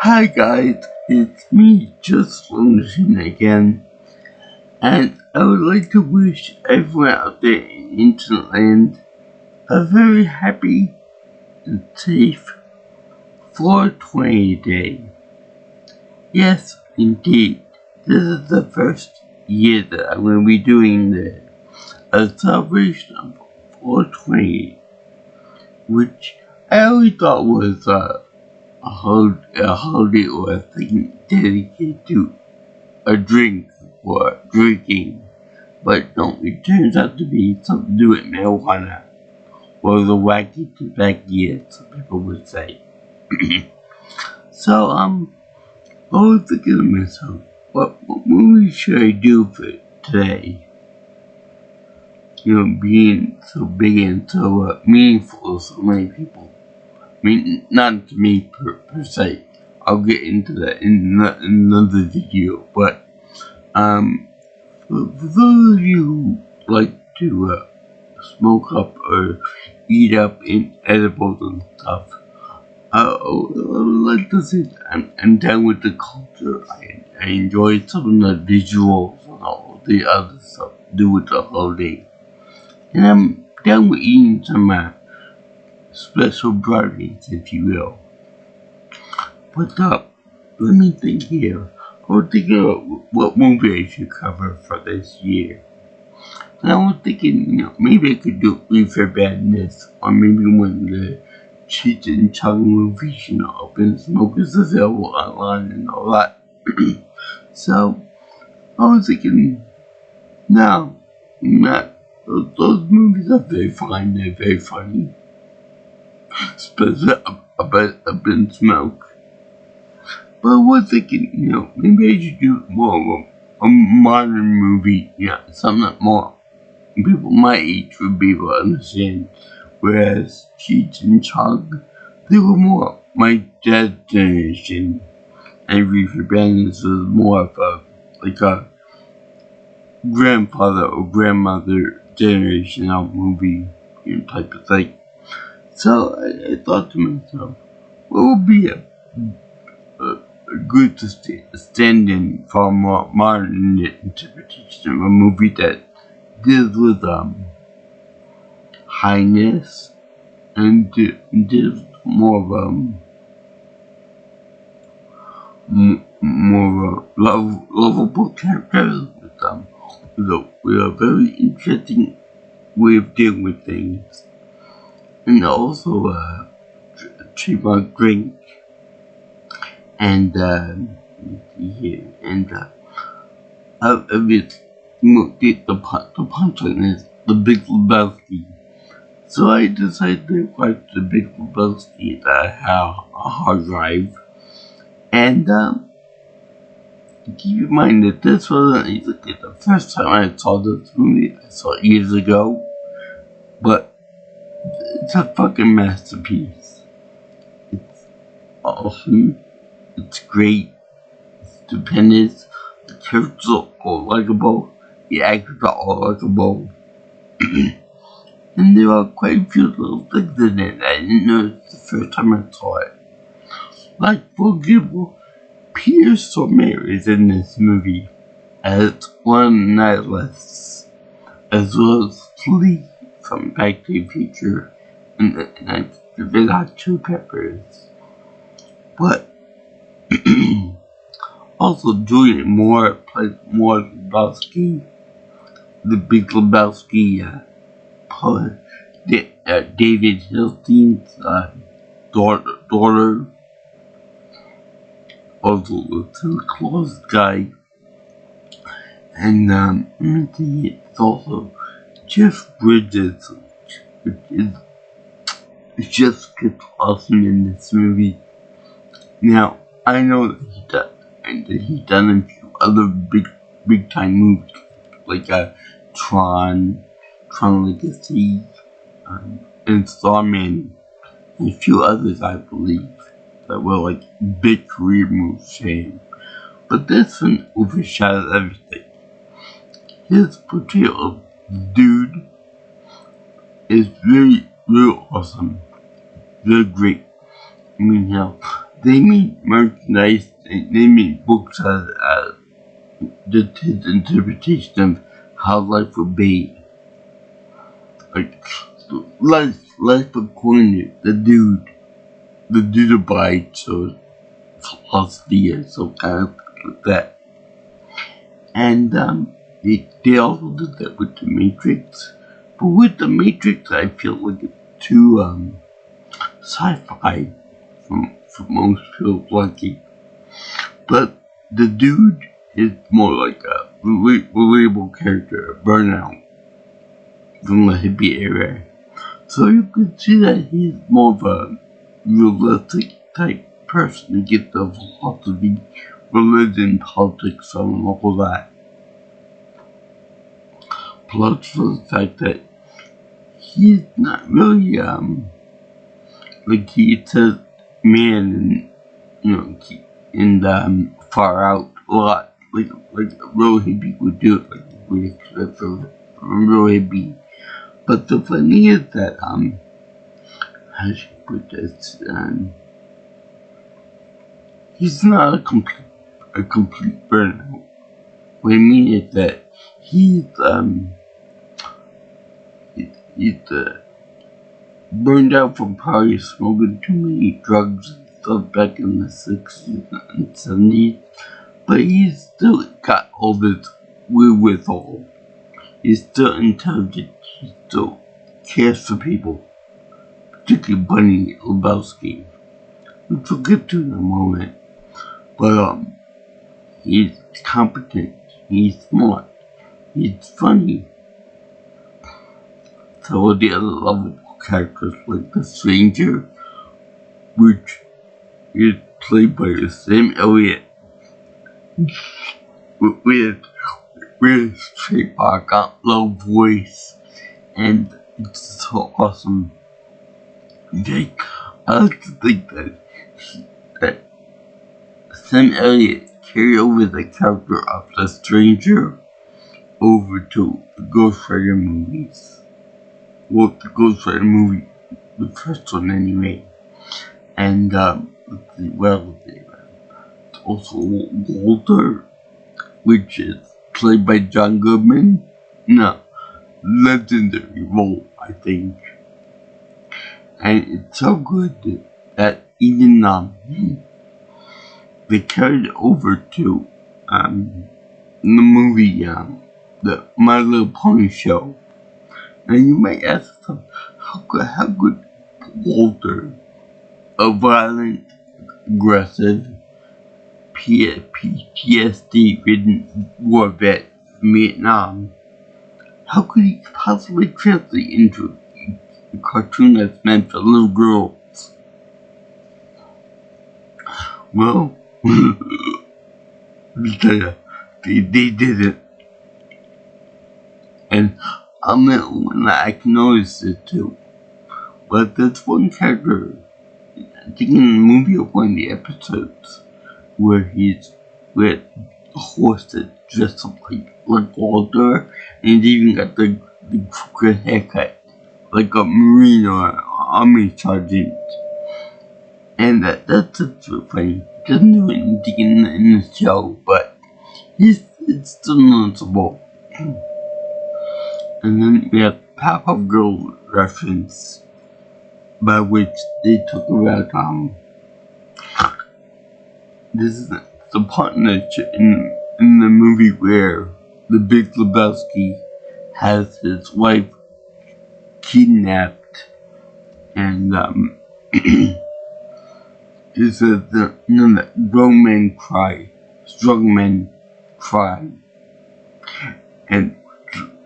Hi guys, it's me, just Lucian again, and I would like to wish everyone out there in Ancient Land a very happy and safe 420 day. Yes, indeed, this is the first year that I'm going to be doing a celebration of 420, which I always thought was a holiday or a thing dedicated to a drink or drinking, but no, it turns out to be something to do with marijuana, or the wacky tobacco, as some people would say. So, I was thinking to myself, what movie should I do for today? You know, being so big and so meaningful to so many people. I mean, not to me per se. I'll get into that in another video, but for those of you who like to smoke up or eat up in edibles and stuff, I would like to say I'm down with the culture. I enjoy some of the visuals and all the other stuff to do with the holiday. And I'm down with eating some special brownies, if you will. But let me think here. I was thinking about what movie I should cover for this year. And I was thinking, maybe I could do Reefer Badness, or maybe one of the Cheech and Chong movies, Open Smoke is available online and all that. So, I was thinking, no, those movies are very fine, they're very funny. Especially about Up in Smoke. But I was thinking, maybe I should do more of a modern movie, something that more people my age would be able to understand. Whereas Cheech and Chong, they were more my dad's generation, and Reefer Bandits was more of a grandfather or grandmother generation of movie, type of thing. So I thought to myself, what would be a good to stand in for a more modern interpretation of a movie that deals with highness and deals more of more lovable characters with a very interesting way of dealing with things, and also trademark drink. And obviously, the punchline is the Big Lebowski. So I decided to watch the Big Lebowski that I have a hard drive. And keep in mind that this wasn't exactly the first time I saw this movie. I saw it years ago. But it's a fucking masterpiece. It's awesome. It's great. It's stupendous. The characters are all likable. The actors are all likable. And there are quite a few little things in it that I didn't notice the first time I saw it. Like, for example, Peter Stormare is in this movie as one of the nihilists, as well as Flea from Back to the Future and the Red Hot Chili Peppers. But also Julian Moore plays Morris Lebowski, the Big Lebowski, David Hillstein's daughter, also the Santa Claus guy, and it's also Jeff Bridges, which is just gets awesome in this movie. Now, I know that he's done a few other big time movies, like Tron Legacy, and Starman, and a few others, I believe, that were like big career moves for him. But this one overshadows everything. His portrayal of the dude is very awesome. Very great. I mean, hell, they made merchandise, they made books as just his interpretation of how life would be. Like, life according to the dude abides, or philosophy, or some kind of like that. And, they also did that with the Matrix. But with the Matrix, I feel like it's too, sci-fi for most people liking. But the dude is more like a relatable character, a burnout from the hippie era. So you could see that he's more of a realistic type person to get the philosophy, religion, politics, and all that. Plus for the fact that he's not really, like he says man and far out a lot, like a real hippie would do it, like we expect from a real hippie. But the funny is that, how should I put this, he's not a complete burnout. What I mean is that he's burned out from probably smoking too many drugs and stuff back in the 60s and 70s, but he's still got all this wherewithal. He's still intelligent, he still cares for people, particularly Big Lebowski, which we'll get to in a moment. But he's competent, he's smart, he's funny. So the other lovable characters like the Stranger, which is played by Sam Elliott, with trademark low voice, and it's so awesome. I like to think that Sam Elliott carried over the character of the Stranger over to the Ghost Rider movies. Well, the Ghost Rider movie, the first one anyway. And, it's also Walter, which is played by John Goodman. No, legendary role, I think. And it's so good that even, they carried it over to, the movie, the My Little Pony show. And you might ask yourself, how could Walter, a violent, aggressive, PTSD-ridden war vet from Vietnam, how could he possibly translate into a cartoon that's meant for little girls? Well, they did it. And I'm the one that I can notice it too. But there's one character, I think in the movie or one of the episodes, where he's with a horse that dressed up like Walter, and he's even got the crooked haircut, like a Marine or an Army sergeant. And that's just so funny. He doesn't do anything in the show, but it's still noticeable. And then we have Powerpuff Girl reference, by which they talk about, this is the partnership in the movie where the Big Lebowski has his wife kidnapped, and, he says that grown men cry, strong men cry. And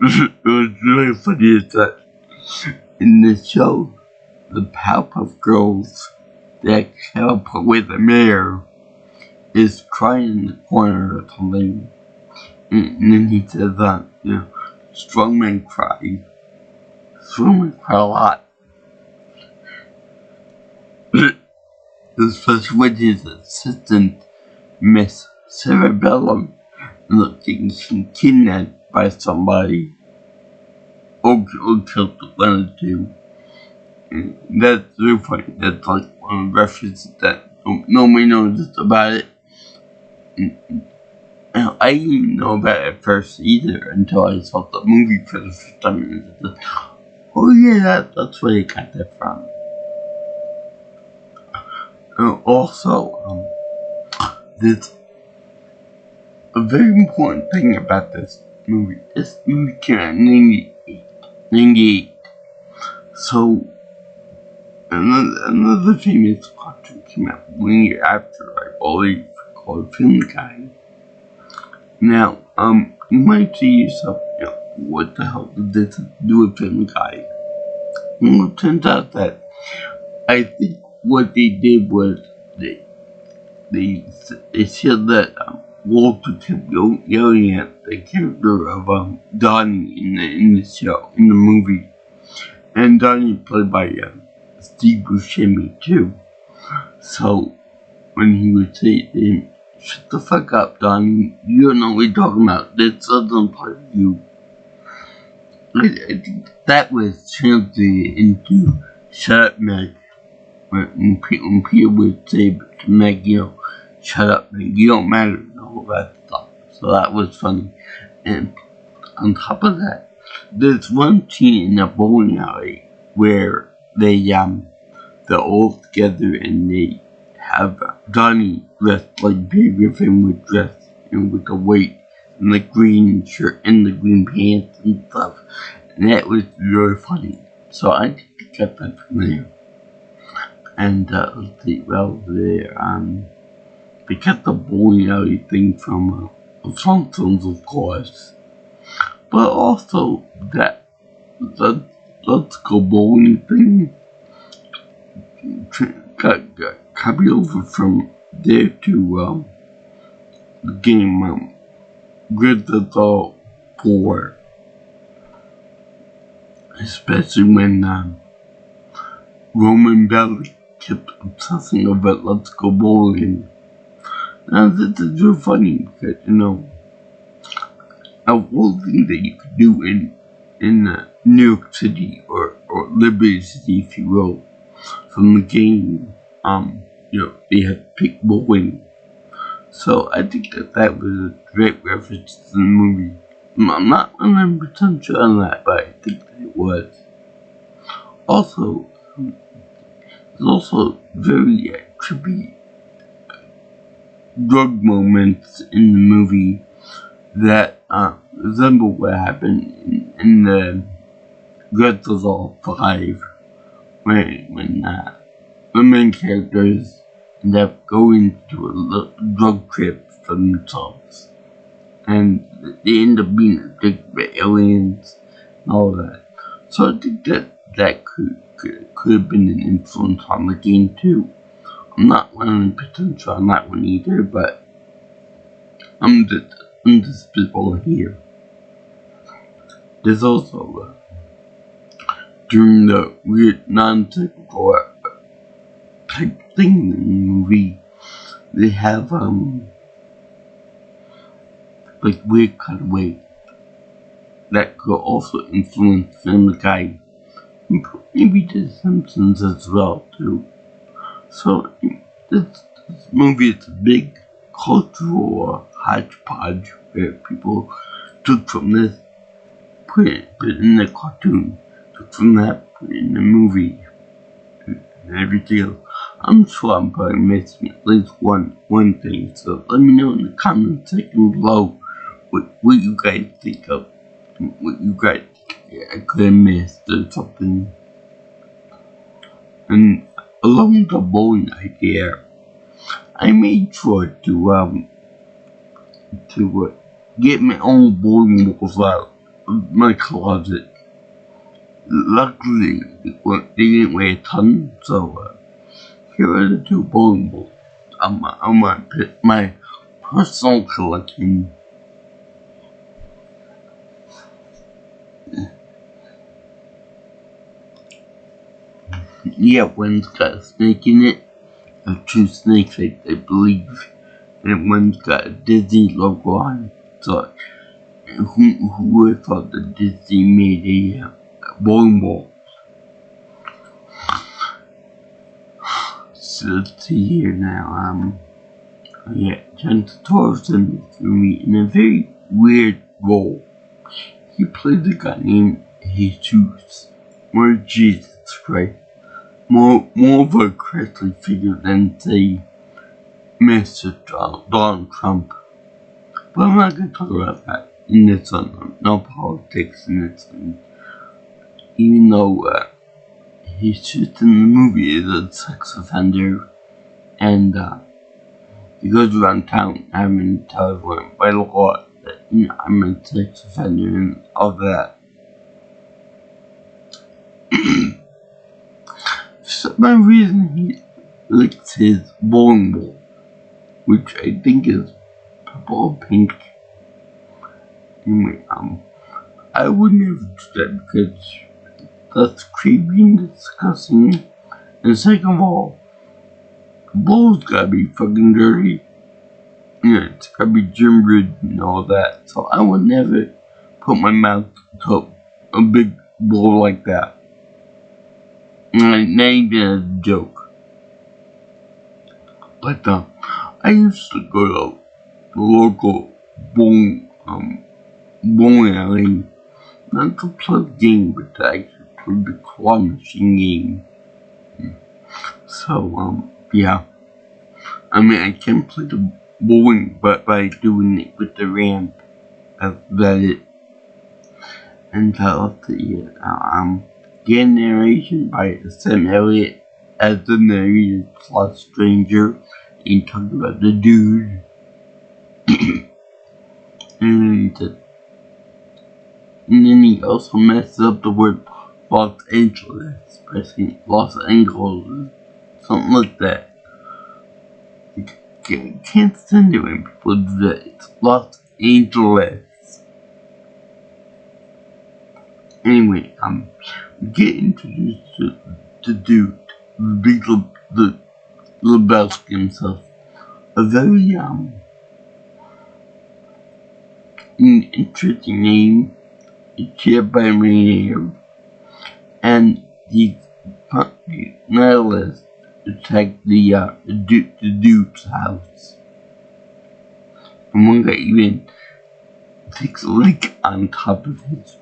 it was really funny is that in the show, the Powerpuff Girls, that help with the mayor, is crying in the corner or something. And then he says that, strong men cry. Strong men cry a lot. Especially when his assistant, Miss Cerebellum, getting kidnapped by somebody, or killed one or two. And that's really funny. That's like one of the references that nobody knows about it. And I didn't know about it at first either until I saw the movie for the first time. And I said, oh yeah, that's where they got that from. Also, there's a very important thing about this movie. This movie came out in 98. So, another famous cartoon came out 1 year after, I believe, called Family Guy. Now, you might say to yourself, what the hell did this have to do with Family Guy? Well, it turns out that I think what they did was they said that Walter kept yelling at the character of Donnie in the show, in the movie. And Donnie played by Steve Buscemi too. So when he would say to him, shut the fuck up, Donnie, you don't know what you're talking about. This doesn't apply to you. I think that was translated into shut up, Meg. When Peter would say to Meg, shut up, Meg, you don't matter, and all that stuff. So that was funny. And on top of that, there's one scene in a bowling alley where they're all together and they have Donnie dressed like Peter Griffin would dress, with the white and the green shirt and the green pants and stuff. And that was really funny. So I think they got that from there. And let's see, they got the bowling alley thing from Flintstones, of course. But also that Let's Go Bowling thing got copied over from there to the game Grand Theft Auto 4. Especially when Roman Bellic kept obsessing about Let's Go Bowling. Now this is real funny because a whole thing that you could do in New York City or Liberty City, if you will, from the game. They had pick bowling. So I think that was a great reference to the movie. I'm not 100% sure on that, but I think that it was. Also, there's also very trippy drug moments in the movie that resemble what happened in the Grand Theft Auto 5 when the main characters end up going to a drug trip for themselves, and they end up being addicted by aliens and all that. So I think that could have been an influence on the game too. I'm not 100% sure on that one either, but I'm just spitballing here. There's also during the weird non-typical type thing in the movie, they have like weird cutaway that could also influence Family Guy, maybe The Simpsons as well too. So this movie is a big cultural hodgepodge where people took from this, put it in the cartoon, took from that, put it in the movie, and everything else. I'm sure I'm probably missing at least one thing, so let me know in the comment section below what you guys think of, what you guys think I could have missed or something. And along the bowling idea, I made sure to get my own bowling balls out of my closet. Luckily, they didn't weigh a ton, so here are the 2 bowling balls on my personal collection. Yeah, one's got a snake in it, 2 snakes I believe, and one's got a Disney logo on it. So who would have thought that Disney made a bowling ball? let's see here now. Yeah, Jennifer Torres in this movie in a very weird role. He played a guy named Jesus, or Jesus Christ. More of a Christly figure than, say, Mr. Donald Trump. But I'm not going to talk about that in this one. No politics in this one. Even though he's just in the movie as a sex offender, and he goes around town having to tell everyone by law that I'm a sex offender and all that. For some reason he licks his bowling ball, which I think is purple or pink. Anyway, I would never do that because that's creepy and disgusting. And second of all, the bowl's gotta be fucking dirty. It's gotta be germ-rid and all that. So I would never put my mouth to a big bowl like that. Not even as a joke. But I used to go to the local bowling alley, not to play the game, but to actually play the claw machine game. So yeah. I mean, I can play the bowling, but by doing it with the ramp, that's about it. And let's see, Again, narration by Sam Elliott as the narrator plus stranger. He talked about the dude. and then he also messes up the word Los Angeles by saying Los Angeles, something like that. You can't stand it when people do that. It's Los Angeles. Anyway, get introduced to the dude, Big Lebowski himself. A very interesting name. It's shared by Rainier, and he's nihilist attacked the dude's house. And one guy even takes a lick on top of his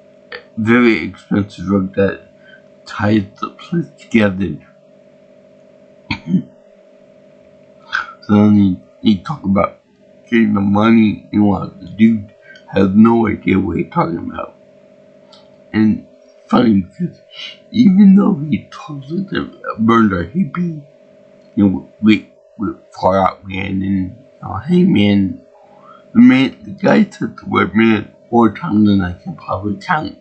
very expensive rug that ties the place together. So then he talk about getting the money, and what the dude has no idea what he's talking about. And funny because even though he talks like a murder hippie, we far out man, and hey man, the guy said the word man 4 times than I can probably count.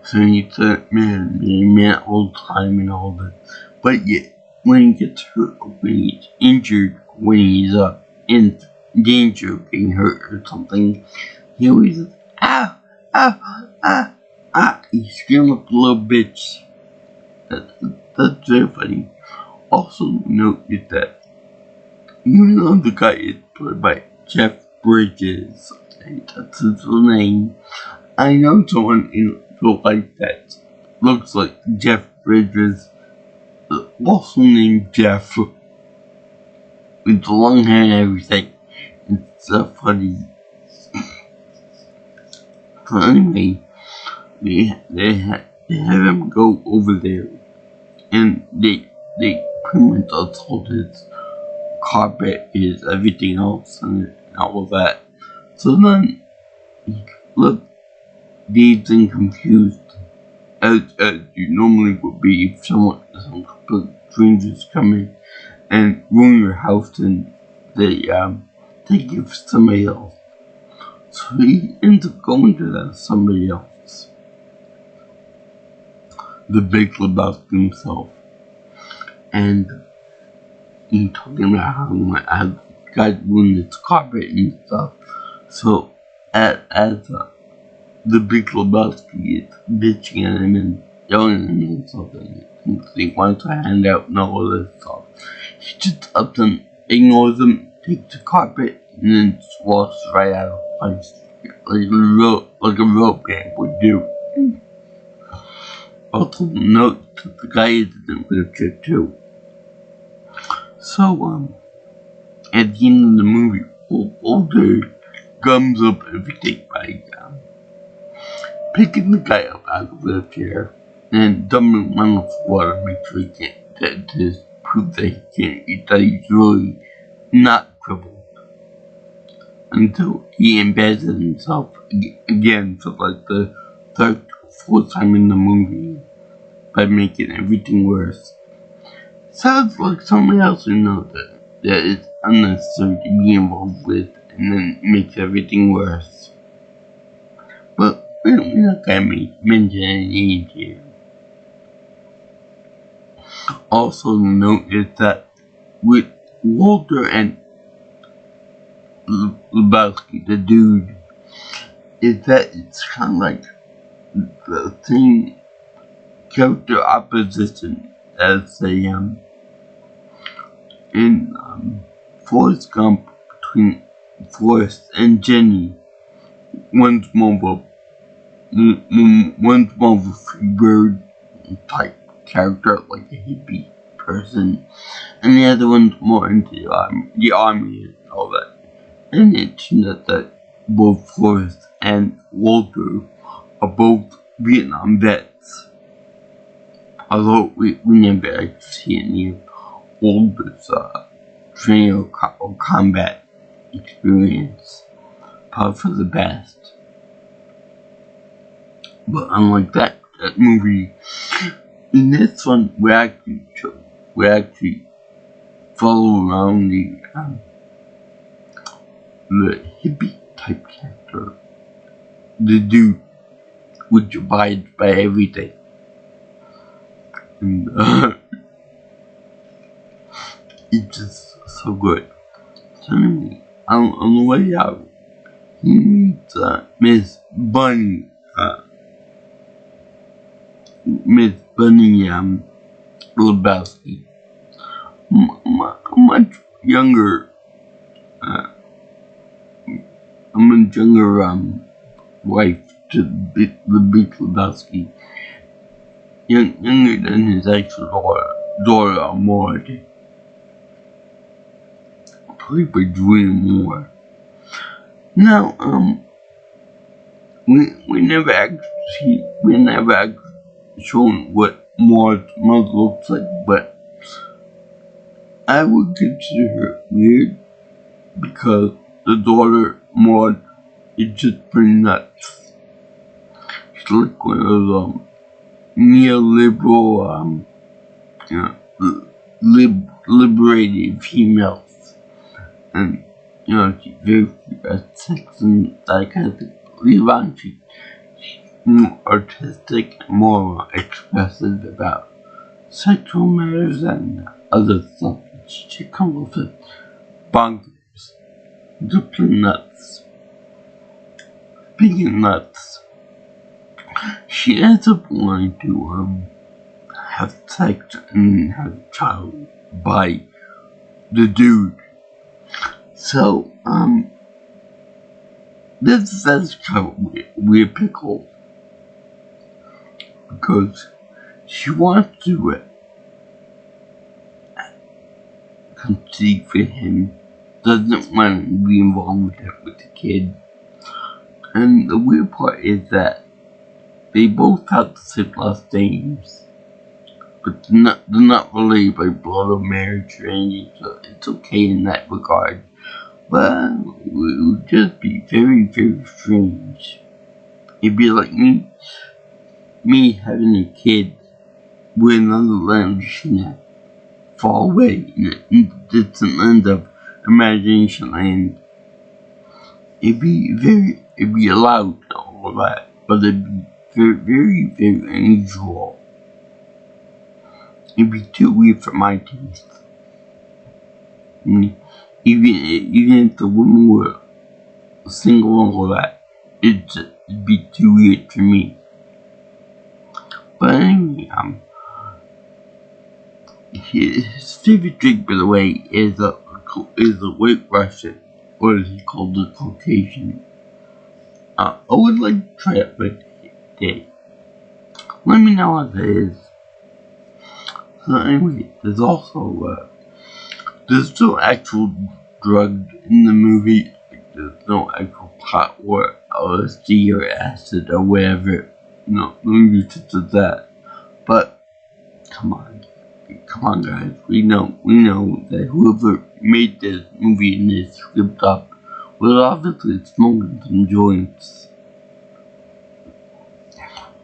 So he said man all the time and all that. But yet, when he gets hurt, when he's injured, when he's in danger of getting hurt or something, he always says, he screams like a little bitch. That's very funny. Also note that even though the guy is played by Jeff Bridges, that's his real name, I know someone in real life that looks like Jeff Bridges, also named Jeff, with the long hair and everything. It's so funny. So anyway, they have him go over there, and they pretty much assault his carpet, his everything else, and all of that. So then, look, dazed and confused, as you normally would be if some strangers come in and ruin your house, and they give somebody else. So he ends up going to that somebody else, the Big Lebowski himself, and he's talking about how God ruined his carpet and stuff. So as the Big Lebowski is bitching at him and yelling at him and something, he wants to hand out and all this stuff, he just up and ignores him, takes the carpet, and then just walks right out of place, like a real gang would do. Also note that the guy is in a wheelchair too. So, at the end of the movie, Walter gums up everything by picking the guy up out of the wheelchair and dumping him on the floor to make sure he can't, to prove that he's really not crippled. Until he embeds himself again for like the third or fourth time in the movie by making everything worse. Sounds like someone else who knows that it's unnecessary to be involved with and then makes everything worse. But we're not gonna mention any names here. Also note is that with Walter and Lebowski, the dude, is that it's kind of like the same character opposition as in Forrest Gump between Forrest and Jenny. One's more of a free bird type character, like a hippie person, and the other one's more into the army and all that. And it's not that both Forrest and Walter are both Vietnam vets, although we never actually see any of Walter's training or combat experience, probably for the best. But unlike that movie, in this one we actually follow around the hippie type character, the dude which abides by everything. And it's just so good. So anyway, on the way out, he meets Miss Bunny Lebowski, a much younger wife to the Big Lebowski, younger than his actual daughter Maud, played by Julia Moore. Now, we never actually shown what Maud's mother looks like, but I would consider her weird because the daughter Maud is just pretty nuts. She's like one of those neoliberal, liberated females, and she's very sex and that kind of thing. Levi, she's more artistic and more expressive about sexual matters and other stuff. She comes with it bonkers, just nuts. Speaking of nuts, she ends up wanting to have sex and have a child by the dude. So, that's kind of weird pickle. Because she wants to conceive for him, doesn't want to be involved with the kid. And the weird part is that they both have the same last names, but they're not related by blood or marriage or anything, so it's okay in that regard. But it would just be very, very strange. It'd be like me having a kid with another language far away in the distant land of imagination land. It'd be allowed and all that, but it'd be very, very, very unusual. It'd be too weird for my taste. Even if the woman were single and all that, it'd be too weird for me. But anyway, his favorite drink, by the way, is a White Russian, or as he called the Caucasian. I would like to try it one day. Let me know what that is. So anyway, there's no actual drug in the movie. There's no actual pot or LSD or acid or whatever. No, the movie just does that. But come on guys, we know that whoever made this movie and this script up was obviously smoking some joints.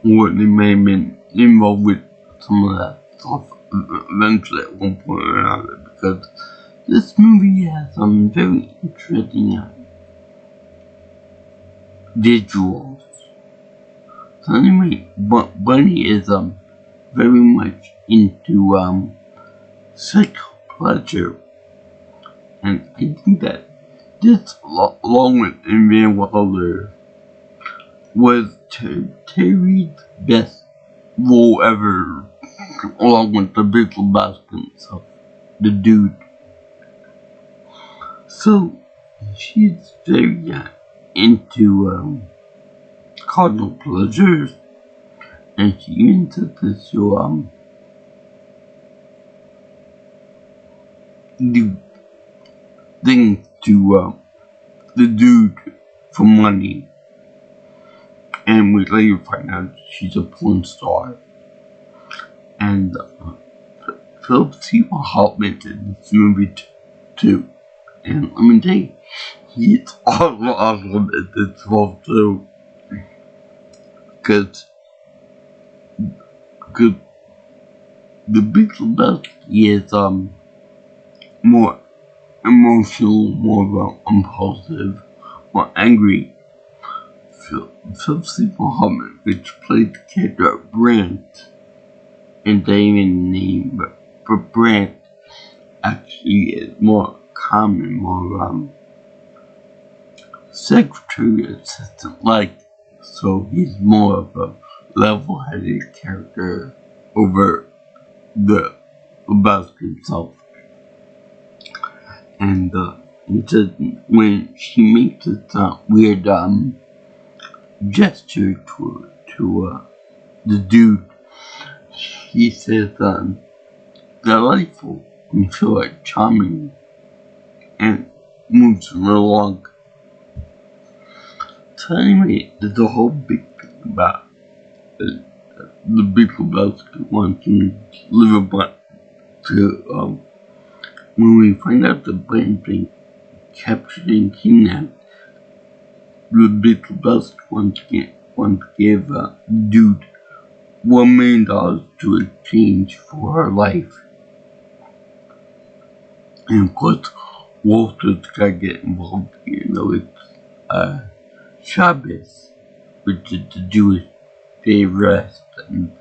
Or they may have been involved with some of that stuff eventually at one point or another, because this movie has some very interesting visuals. So anyway, Bunny is very much into sexual pleasure, and I think that this, along with Van Wilder, was Terry's best role ever, along with the Big Lebowski himself, the dude. So she's very into carnal pleasures, and she even took this to do things to the dude for money, and we later find out she's a porn star. And Philip Seymour Hoffman in this movie too, and let me tell you, he's awesome at this role too, because the Big Lebowski is more emotional, more impulsive, more angry. Philip Seymour Hoffman, which played the character of Brent, and they even name, but Brent actually is more common, more secretary assistant like, so he's more of a level-headed character over the Lebowski himself. And just when she makes this weird gesture to the dude, he says delightful and feel like charming, and moves him along. So anyway, there's a whole big thing about the Big Lebowski wanting to live a bunch to when we find out the Brand being captured and kidnapped, the Big Lebowski wants to give dude $1 million to exchange for her life. And of course, Walter's gotta get involved, it's Shabbos, which is the Jewish day of rest, and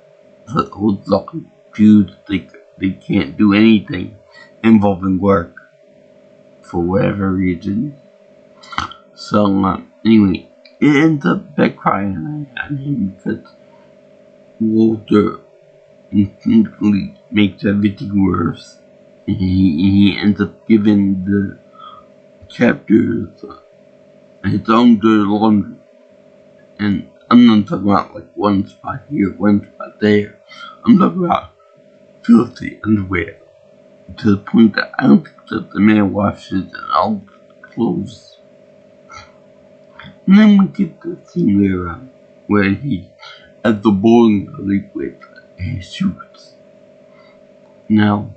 those lucky Jews, they can't do anything involving work for whatever reason. So anyway, it ends up backfiring on him because Walter instinctively makes everything worse, and he ends up giving the captors his own dirty laundry. And I'm not talking about like one spot here, one spot there. I'm talking about filthy underwear, to the point that I don't think that the man washes and all clothes. And then we get the scene where he's at the bowling alley with his suits. Now,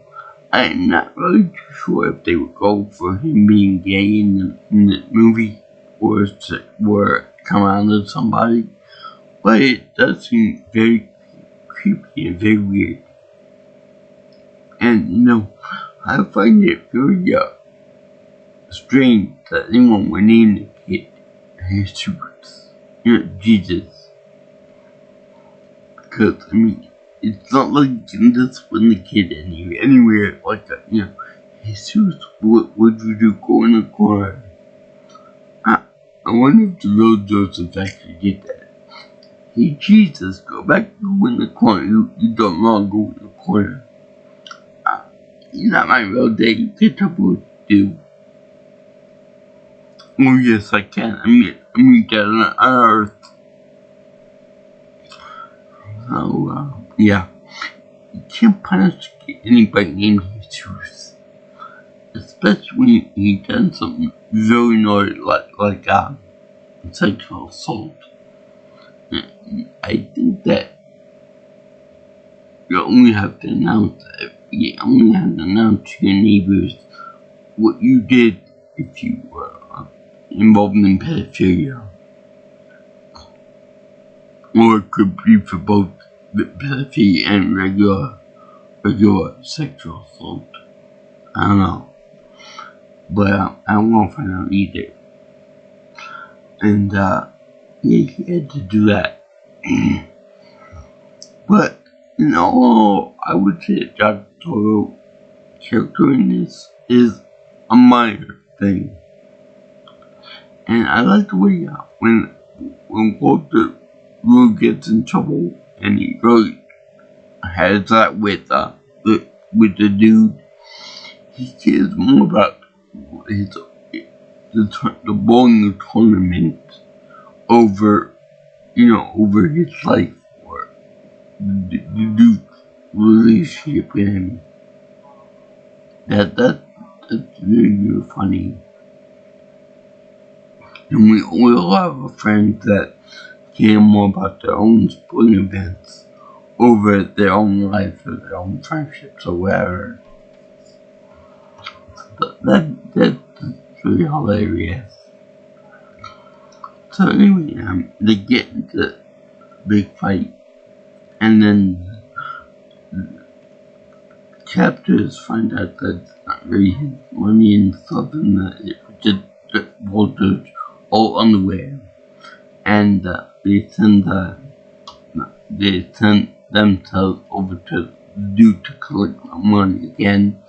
I'm not really too sure if they would go for him being gay in the movie, or come out of somebody, but it does seem very creepy and very weird. And I find it very strange that anyone would name the kid Jesus. Jesus. Because, it's not like you can just win the kid anywhere like that, Jesus, what would you do? Go in the corner. I wonder if the real Joseph actually did that. Hey, Jesus, go back and go in the corner. You don't want to go in the corner. You're not my real daddy. Get up what you do. Oh, yes, I can. I mean, get on Earth. how, yeah, you can't punish anybody named Jesus. Especially when he done something very naughty like sexual assault. I think that you only have to announce to your neighbors what you did if you were involved in pedophilia. Or it could be for both the pedophilia and regular sexual assault. I don't know. But I won't find out either. And he had to do that. But in all, I would say that Dr. Toro character in this is a minor thing. And I like the way when Walter really gets in trouble and he really has that with the dude, he cares more about the bowling tournament over his life or the dude's relationship with him. That's really funny. And we all have friends that care more about their own sporting events over their own life or their own friendships or whatever. That's really hilarious. So anyway, they get into the big fight, and then captors find out that it's not really his money and stuff, and that it was just Walter's old underwear, and they send themselves over to the dude to collect the money again,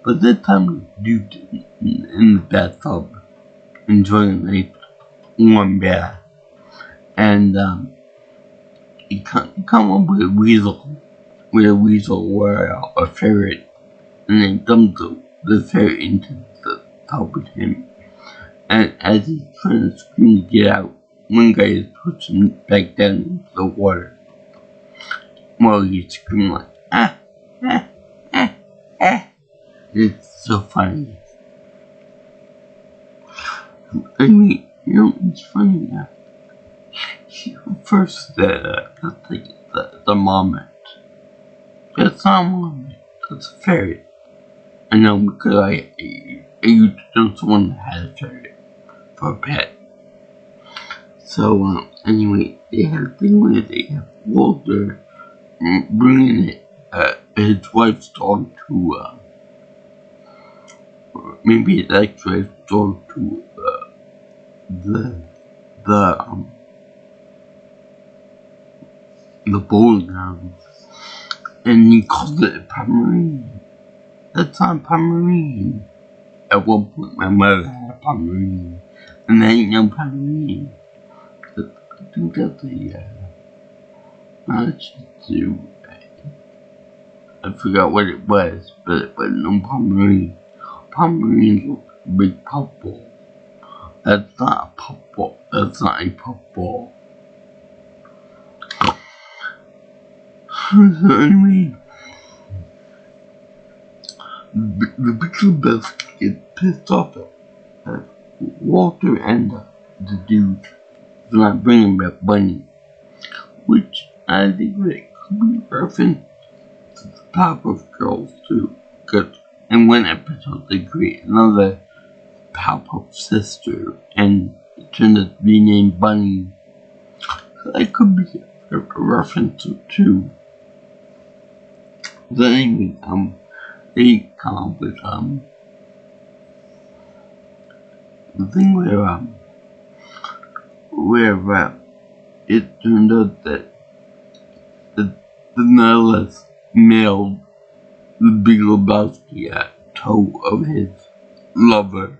but this time the dude in the bathtub enjoying a warm bath, and he come up with a weasel or a ferret, and then dumps the ferret into the tub with him. And as he's trying to scream to get out, one guy is pushing him back down into the water. While he's screaming like, ah, ah, ah, ah. It's so funny. I mean, it's funny that he refers to the moment. That's not a moment, that's a ferret. I know because I used to know someone that had a ferret for a pet. So, anyway, they have a thing where they have Walter bringing his wife's dog to, maybe his ex-wife's dog to, the bowling ground. And he called it a Pomeranian. That's not a Pomeranian. At one point, my mother had a Pomeranian, and there ain't no Pomeranian. I think that's not a Shih Tzu. I forgot what it was, but no Pomeranian. Pomeranians look like a big puffball. That's not a puffball. That's not a puffball. So anyway, the Big Lebowski gets pissed off at Walter and the dude for not bringing back Bunny, which I think that could be referenced to the Powerpuff Girls too, because in one episode they create another Powerpuff sister and it turned out to be named Bunny, so that could be a reference to it too. So anyway, they come up with the thing where it turned out that the nihilist mailed the Big Lebowski a toe of his lover,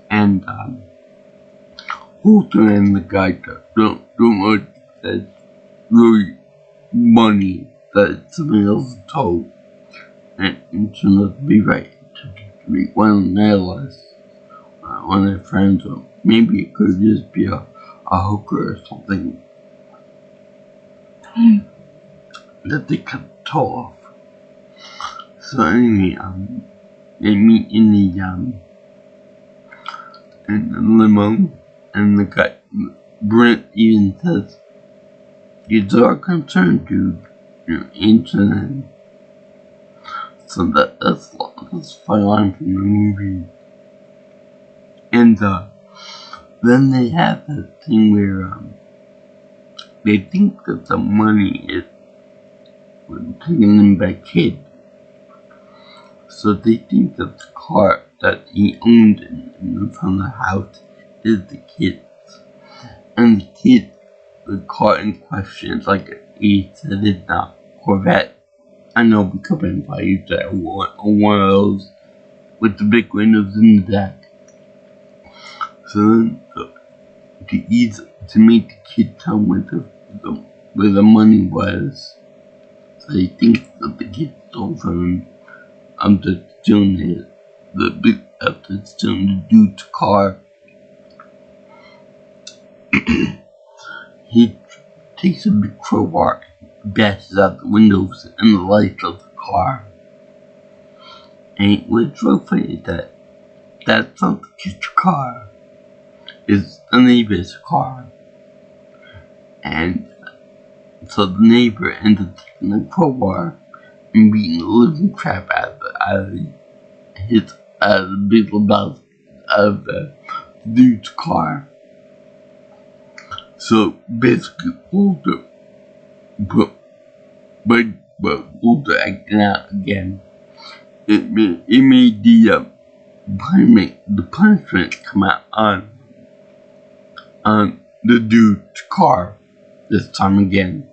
and Walter and the guy don't like that really money that somebody else told, and it turned out to be right. To be one of the nihilists, one of their friends, or maybe it could just be a hooker or something. that they cut the toe off. So anyway, they meet in the limo, and the guy, Brent, even says, "It's our concern, dude. Answer them." So that's a fun line from the movie. And then they have that thing where they think that the money is taken them by kid. So they think that the car that he owned in front of the house is the kid's. And the car in question is like an A-seated Corvette. I know because I used that one of those with the big windows in the back. So then to make the kid tell where the money was, so he thinks that the kid stole from him. After stealing the dude's car, he takes a big crowbar, bashes out the windows and the lights of the car. And what's so funny is that that's not the kid's car. It's the neighbor's car. And so the neighbor ends up taking the crowbar and beating the living crap out of the Big Lebowski, out of the dude's car. So basically, Walter acting out again. It made the punishment come out on the dude's car this time again.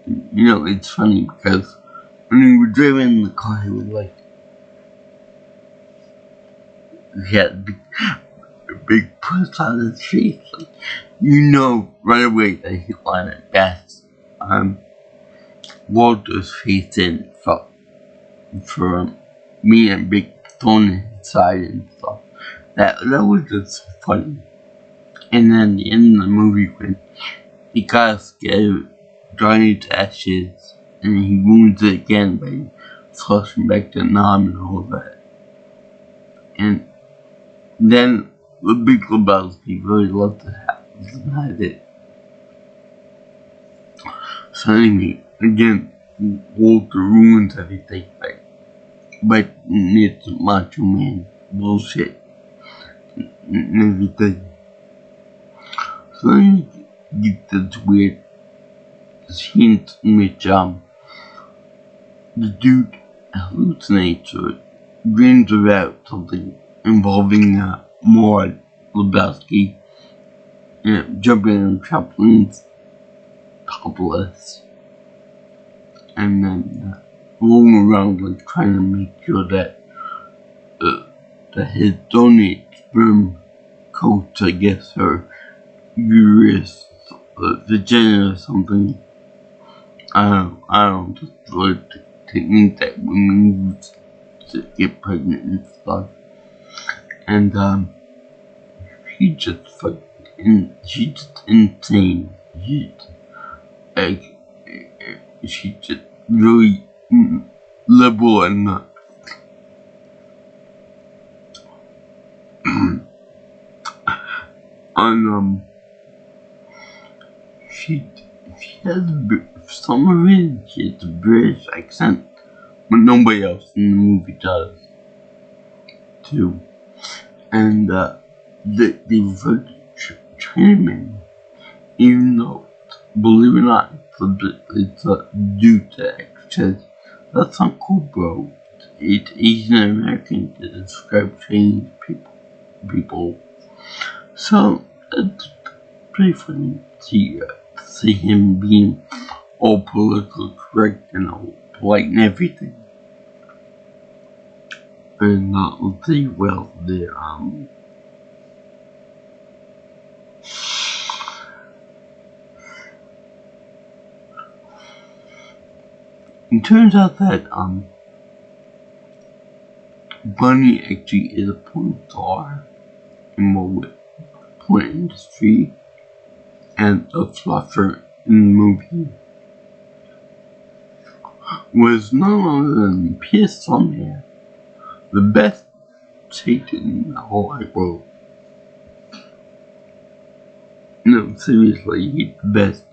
It's funny because when we were driving in the car, he was like, he had a big puss on his face. Like, right away that he wanted to bash Walter's face in for me and Big throwing his side and stuff. That was just funny. And then the end of the movie when he got scared, drying his ashes, and he wounds it again by flushing back the knob and all that. And then the Big Lebowski really loved to have it. So anyway, again, Walter ruins everything by it's Macho Man bullshit and everything. So then you get this weird hint in which the dude hallucinates or dreams about something involving Maud Lebowski jumping on trampolines topless and then rolling around like trying to make sure that his donate sperm coats, I guess, her uterus, vagina or something. I don't just the technique that women use to get pregnant and stuff. And she's just insane. She's just really liberal and nuts. And she has for some reason she has a British accent, but nobody else in the movie does too. And they refer to Chinaman, even though, believe it or not, it's a dude that says, "That's not cool, bro. It's Asian American to describe Chinese people." So it's pretty funny to see him being all politically correct and all polite and everything. And let's see what else there. It turns out that Bunny actually is a porn star involved with porn industry and a fluffer in the movie. was none other than Pierce Brosnan, the best Satan in the whole wide world. No, seriously, he's the best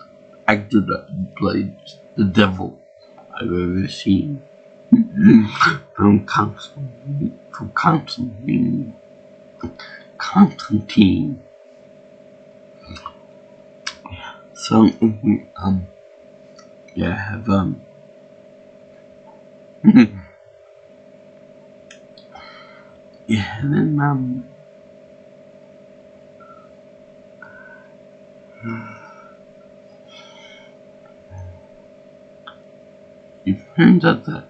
actor that played the devil I've ever seen. From Constantine. So, yeah, I have, yeah, and then, it turns out that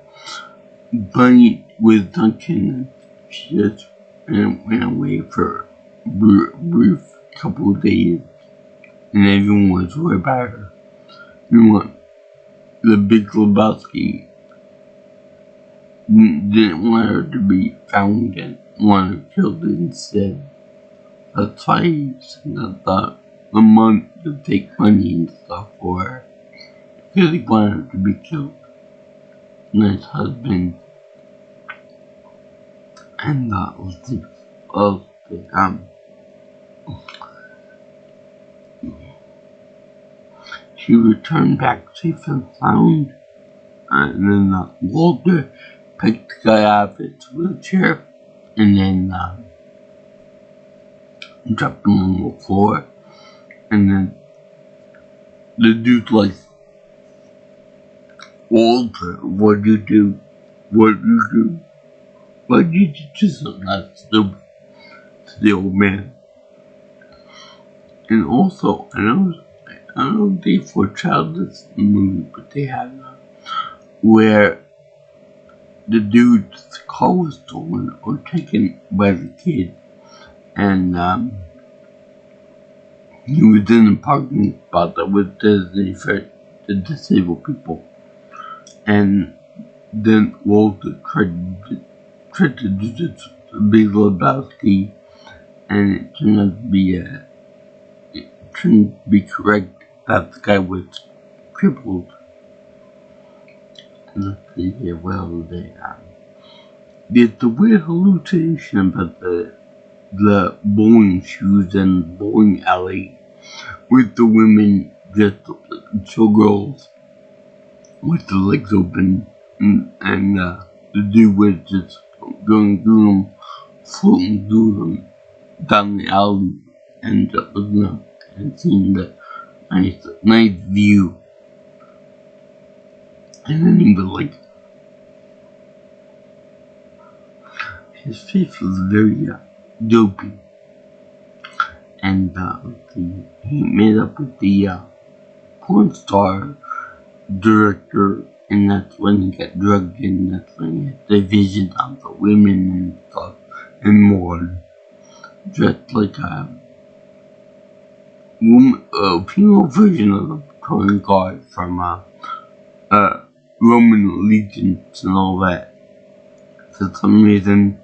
Bunny was Duncan, she just ran away for a brief couple of days, and everyone was worried about her. Meanwhile, the Big Lebowski didn't want her to be found and wanted her killed instead. That's why he sent out the month to take money and stuff for her, because he wanted her to be killed. Nice husband. And that was the she returned back safe and sound, and then Walter picked the guy out of his wheelchair, and then dropped him on the floor, and then the dude's like, Walter, what'd you do? What'd you do? Why did you do something that stupid to the old man? And also, I don't know if they forechild this in the movie, but they had where the dude's car was stolen or taken by the kid, and he was in a parking spot that was designated for the disabled people, and then Walter tried to do this Big Lebowski, and it turned out to be correct that the guy was crippled. And let's see here, well, there's the weird hallucination about the bowling shoes and bowling alley with the women dressed up like showgirls with the legs open, and the dude was just going through them, floating through them down the alley, and looking up and seeing the nice view. And then he was like, his face was very dopey, and he made up with the porn star director, and that's when he got drugged in. That's when he had the vision of the women and stuff and more, dressed like a female version of the Patrolling Guard from Roman allegiance and all that. For some reason,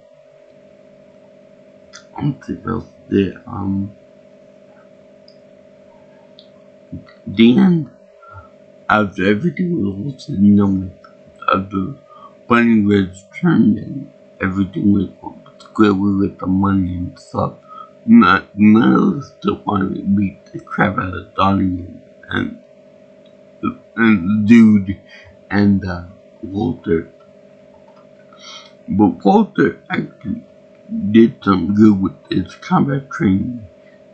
I don't think else there. The end, after everything was all said and done with, after Bunny was turned and everything was square with the money and stuff, none of us still wanted to beat the crap out of Donnie and the dude and Walter. But Walter actually did some good with his combat training.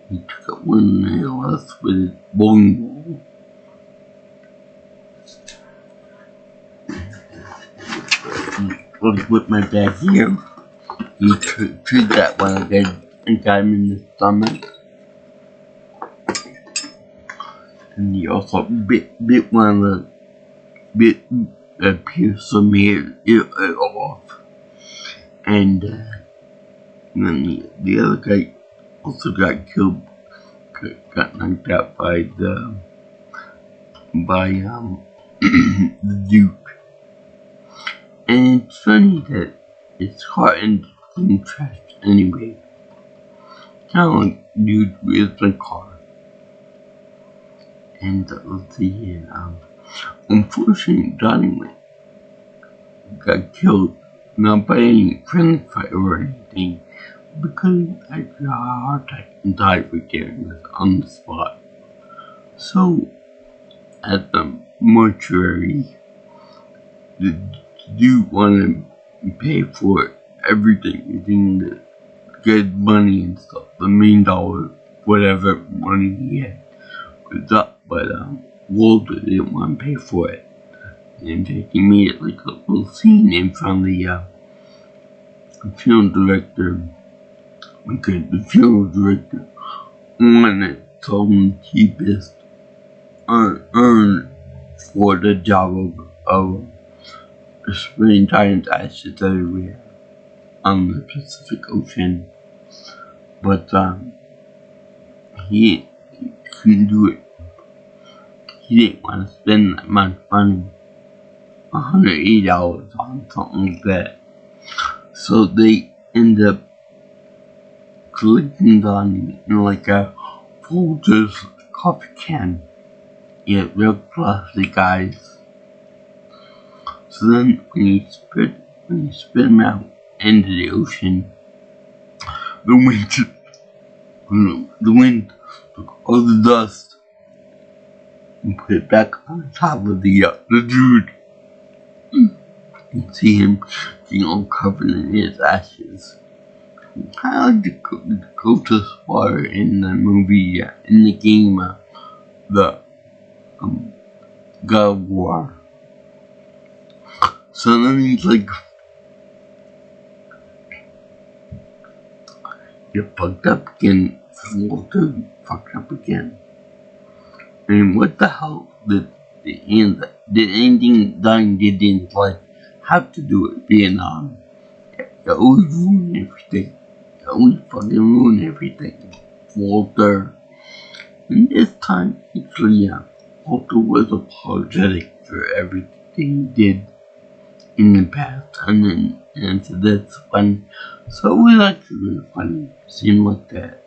He took up one ALS with his bowling ball. With my bag here, he treated that one again and got him in the stomach. And he also bit one of the pierced some hair off. And then the other guy also got killed, got knocked out by the Duke. And it's funny that it's hot and trashed anyway. Kind of like Dude with the car. And let's see here. Unfortunately, Donnie got killed, not by any friendly fire or anything, because I got a heart attack and died right there on the spot. So, at the mortuary, do you want to pay for everything, the good money and stuff, the $1,000,000, whatever money he had was up, but Walter didn't want to pay for it. And he made it like a little scene in front of the film director, because the film director wanted some cheapest earned for the job of spraying giant ashes everywhere on the Pacific Ocean. But he couldn't do it. He didn't want to spend that much money, $180 on something like that. So they ended up collecting on like a Folgers coffee can. Yeah, real plastic guys. So then when you spit them out into the ocean, the wind took all the dust and put it back on top of the dude. You see him getting all covered in his ashes. I like the Dakota Spoiler in the movie, in the game, the God of War. So then he's like, you're fucked up again. Walter fucked up again. And what the hell did anything dying did in his life have to do with Vietnam? You always ruin everything. You always fucking ruin everything, Walter. And this time, actually, Walter was apologetic for everything he did in the past, and so that's fun. So it was actually really funny, seeing like that,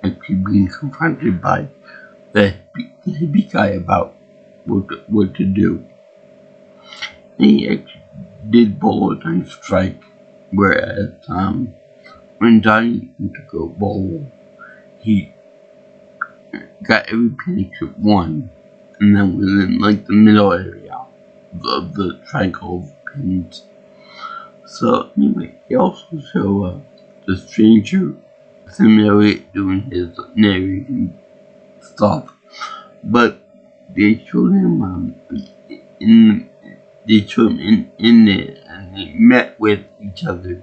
actually being confronted by the hippie guy about what to do. And he actually did bowl a nice strike, whereas when Johnny went to go bowl, he got every penny except one, and then was in like the middle area of the triangle pins. So anyway, he also showed the stranger Simulate doing his narrating stuff, but they showed him in there, and they met with each other,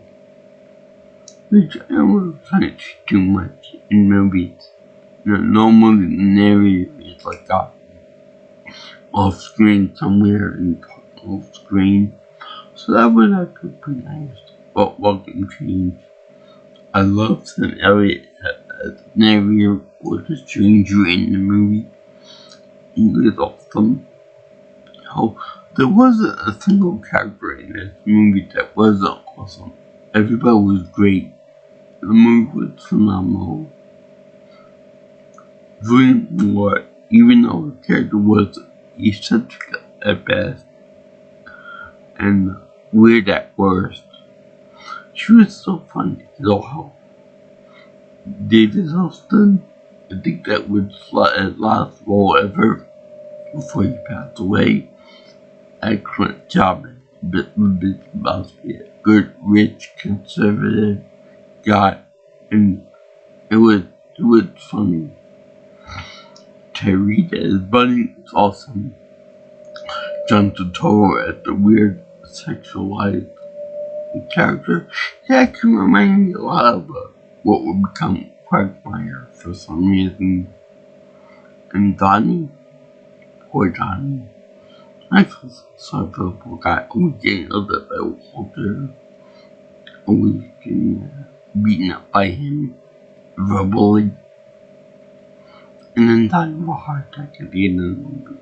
which I was kind of too much in movies. Normally the narrator is like off screen somewhere and talking off screen. So that was actually pretty nice. But welcome change. I love Sam Elliott as narrator was a stranger in the movie. He was awesome. How there wasn't a single character in this movie that wasn't awesome. Everybody was great. The movie was phenomenal. Furthermore, even though the character was eccentric at best and weird at worst, she was so funny as all. David Austin, I think that was his last role ever before he passed away. Excellent job at Big Lebowski, a good, rich, conservative guy, and it was funny. Terry as Bunny was awesome. John Turturro as the weird sexualized character. He actually reminded me a lot of what would become Quagmire for some reason. And Donnie, poor Donnie. I feel so sorry for the poor guy, always getting a little bit by Walter, always getting beaten up by him verbally, and then dying of a heart attack at the end of the movie.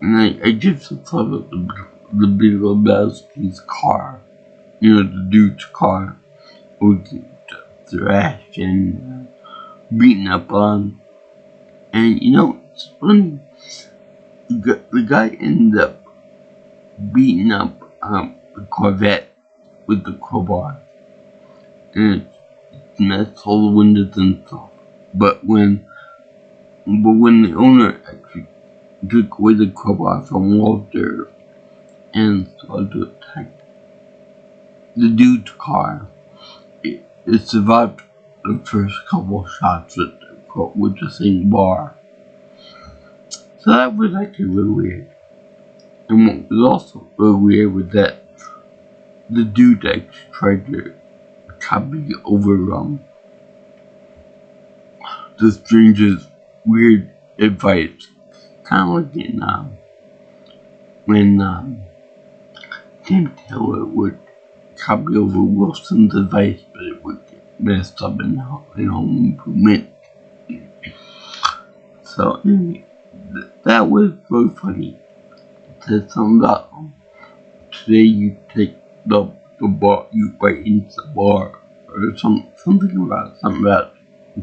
And I just thought of the Big Lebowski's car, the dude's car, would get thrashed and beaten up on. And it's funny, the guy ended up beating up the Corvette with the crowbar, and it smashed all the windows and stuff. But when the owner actually took away the crowbar from Walter and started to attack the dude's car, it survived the first couple shots with the same bar. So that was actually really weird. And what was also really weird was that the dude actually tried to copy over the stranger's weird advice. Kind of like in when Tim Taylor would copy over Wilson's advice, but it would get messed up in Home Improvement. So anyway, that was really funny. It said something about today you take the bar, you bite into the bar, or something about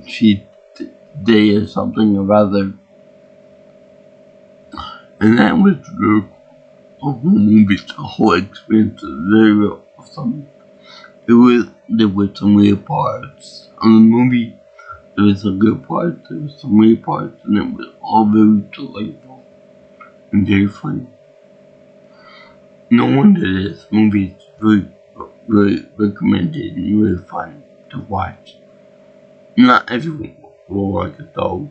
cheat day or something or other. And that was the whole movie, the whole experience was very awesome. There was some weird parts on the movie. There was some good parts, there was some weird parts, and it was all very delightful and very funny. No wonder this movie is really recommended and really fun to watch. Not everyone will like it though,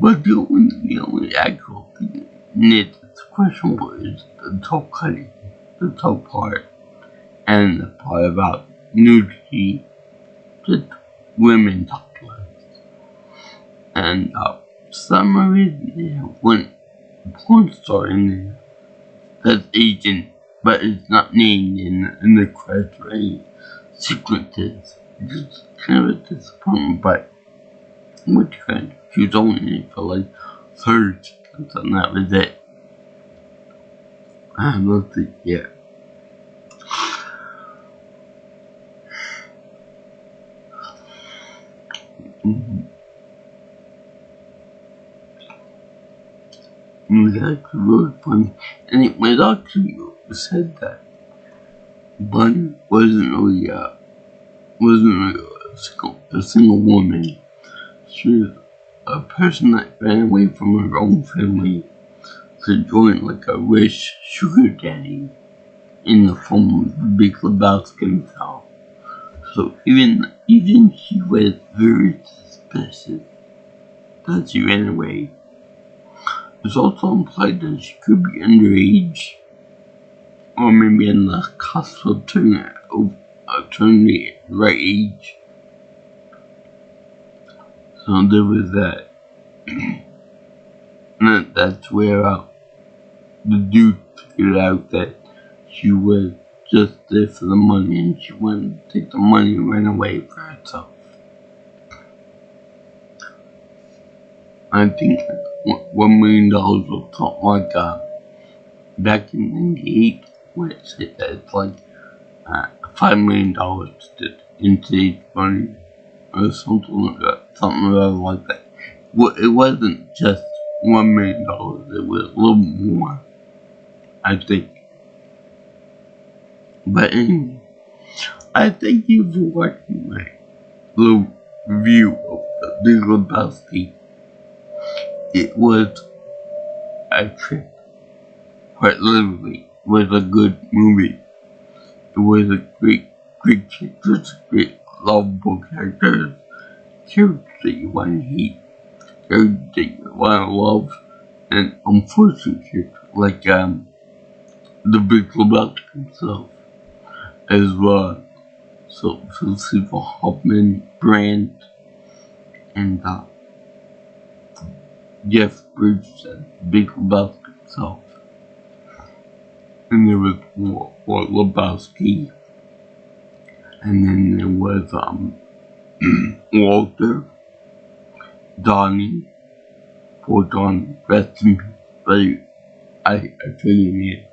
but the only actual thing that's questionable is the toe cutting, the toe part, and the part about nudity, just women topless. And for some reason they have one porn star in there that's Asian, but it's not named in the credits or any sequences. It's kind of a disappointment, but what you can do? She was only in it for like 30 seconds, and that was it. I don't think yet. It was actually really funny, and it was actually said that Bunny wasn't really a single woman. She was a person that ran away from her own family to join like a rich sugar daddy in the form of Big Lebowski himself. So even she was very suspicious that she ran away. It's also implied that she could be underage, or maybe in the cusp of turning the right age. So there was that. And that's where the dude figured out that she was just there for the money, and she wanted to take the money and run away for herself. I think $1 million or something like back in '98, where it said that it's like $5 million in today's money, or something like that. Well, it wasn't just $1 million; it was a little more, I think. But anyway, I thank you for watching my little review of the Big Lebowski. It was a trip. Quite literally, it was a good movie. It was a great characters, great lovable characters that you want to hate, characters that you want to love, and unfortunate characters like the Big Lebowski himself as well. So Silver Hoffman, Brandt, and Jeff Bridges and Big Lebowski himself. And there was Walt Lebowski, and then there was Walter, Donnie, poor Donnie, rest in peace, but I tell you, man.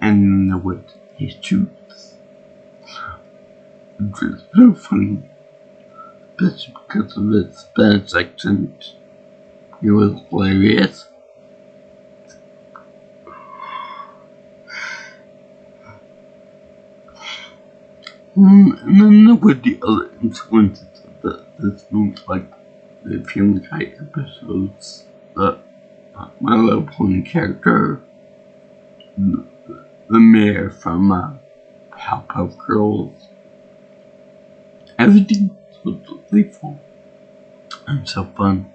And then there was his truths, which was so funny, especially because of his Spanish accent. It was hilarious. And then look at the other influences of this movie, like the Family Guy episodes, My Little Pony character, the mayor from Powerpuff Girls. Everything was so playful and so fun.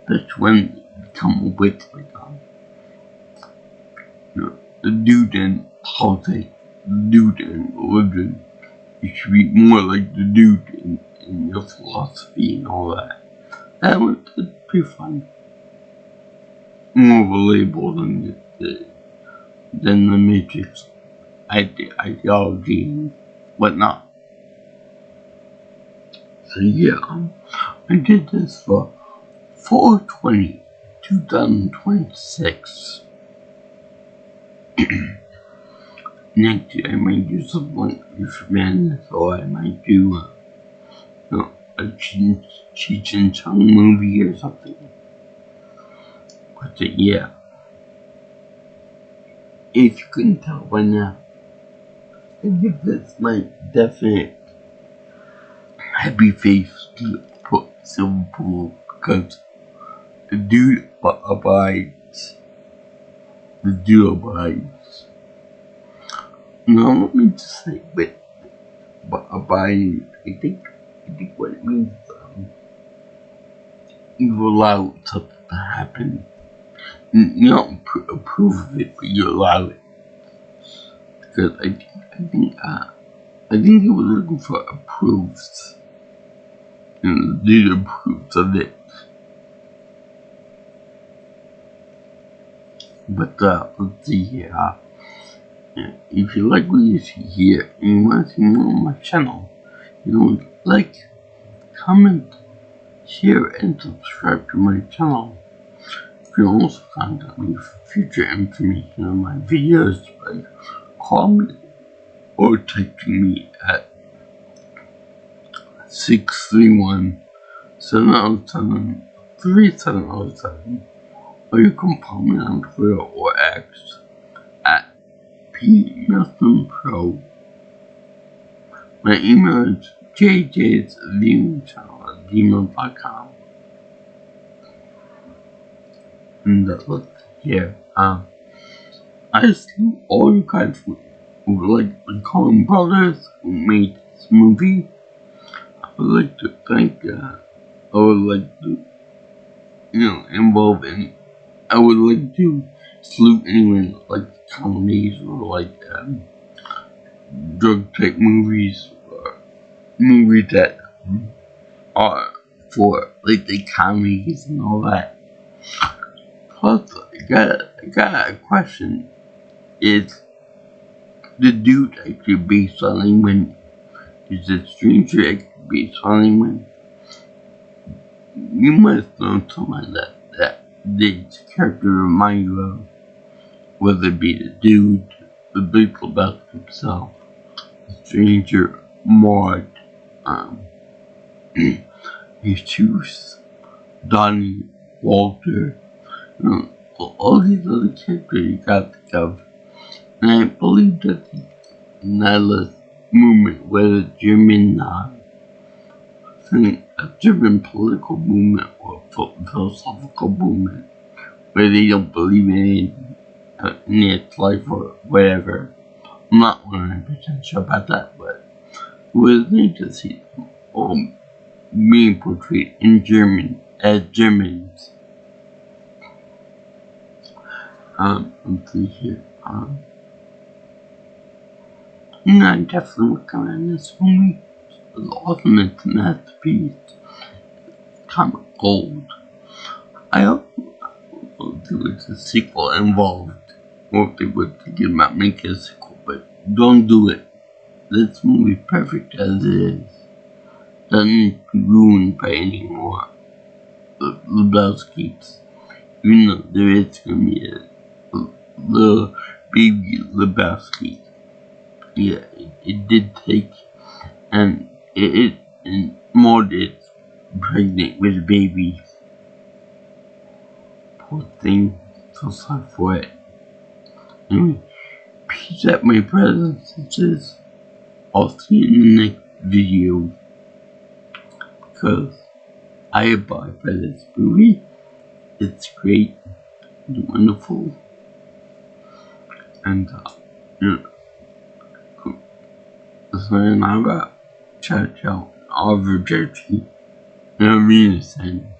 That's when you come up with the dude in politics, the dude in religion. You should be more like the dude in your philosophy and all that. That was pretty fun. More relatable than the Matrix ideology and whatnot. So yeah, I did this for 4/20/2026. Next year I might do something like Reefer Madness, or I might do a Cheech and Chong movie or something. But yeah, if you couldn't tell by now, I give this my definite happy face to put Silver Pool, because the dude abides. The dude abides. No, let me just say, but abiding, I think what it means, you allow something to happen. You don't approve of it, but you allow it. Because I think he was looking for approves. The dude approves of it. But let's see here. If you like what you see here and you want to see more on my channel, like, comment, share, and subscribe to my channel. You can also contact me for future information on my videos by calling me or texting me at 631-707-3707, or you can follow me on Twitter or X at PNelsonPro. My email is jjsviewingchannel@gmail.com. And look here, I salute all you guys who like the Coen brothers who made this movie. I would like to thank, I would like to, involve in, I would like to salute anyone like comedies or like, drug type movies, or movies that are for like the comedies and all that. Plus, I got a question. Is the dude actually based on anyone? Is the stranger actually based on anyone? You must know someone that this character remind you of, whether it be the dude, the Big Lebowski himself, the stranger, Maud, Jesus, Donnie, Walter, all these other characters you got to think of. And I believe that the nihilist movement, whether German, a German political movement or philosophical movement, where they don't believe in its life or whatever. I'm not 100% sure about that, but it was neat to see them all being portrayed in German as Germans. Let's see here. I definitely recommend this movie. It's awesome. It's a masterpiece. Comic gold. I hope there was a sequel involved, or if they would think about making a sequel, but don't do it. This movie is perfect as it is. Doesn't be ruined by any more Lebowski's. Even though there is going to be a little baby Lebowski. Yeah, it did take, and and Maud is pregnant with a baby. Poor thing, so sorry for it. Anyway, peace out, my brothers and sisters. I'll see you in the next video because I abide by this movie. It's great, it's wonderful, and that's why I got ciao ciao, Oliver Jersey, and I'm saying.